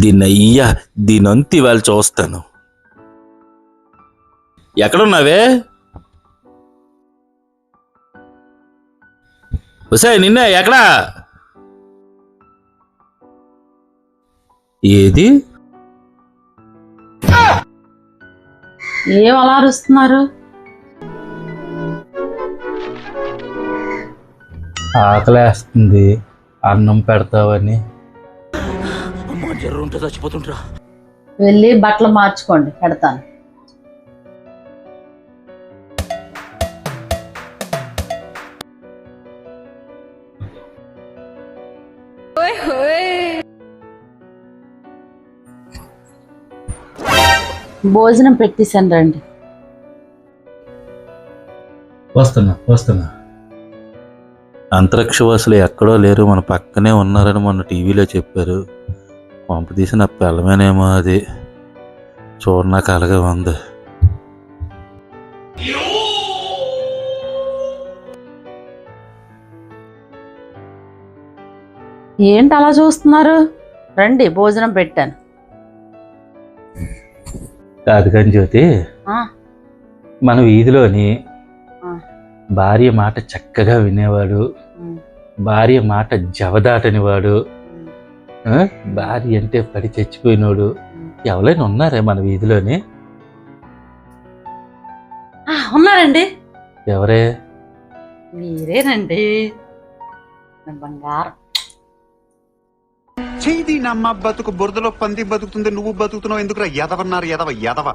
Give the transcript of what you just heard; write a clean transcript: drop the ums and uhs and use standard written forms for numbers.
దీన్నయ్యా దీనంతి వాళ్ళు చూస్తాను. ఎక్కడున్నావే? ఉసాయ్ నిన్నే, ఎక్కడా? ఏది? ఏం అలా అరుస్తున్నారు? ఆకలేస్తుంది, అన్నం పెడతావని. వెళ్ళి బట్టలు మార్చుకోండి, పెడతాను. భోజనం పెట్టేశాను, రండి. వస్తున్నా. అంతరిక్షవాసులు ఎక్కడో లేరు, మన పక్కనే ఉన్నారని మొన్న టీవీలో చెప్పారు. పంపు తీసి నా పిల్లమేనేమో, అది చూడనాక అలాగే ఉంది. ఏంటి అలా చూస్తున్నారు? రండి, భోజనం పెట్టాను. కాదు కానీ జ్యోతి, మన వీధిలోని భార్య మాట చక్కగా వినేవాడు, భార్య మాట జవదాటనివాడు, భార్య అంటే పడి చచ్చిపోయినోడు ఎవరైనా ఉన్నారే మన వీధిలోని? ఉన్నారండి. ఎవరే? మీరేనండి, బంగారం. చేయి నమ్మ బతుకు బురదలో పంది బతుకుతుంది, నువ్వు బతుకుతున్నావు ఎందుకురా? ఎదవన్నారు ఎదవ.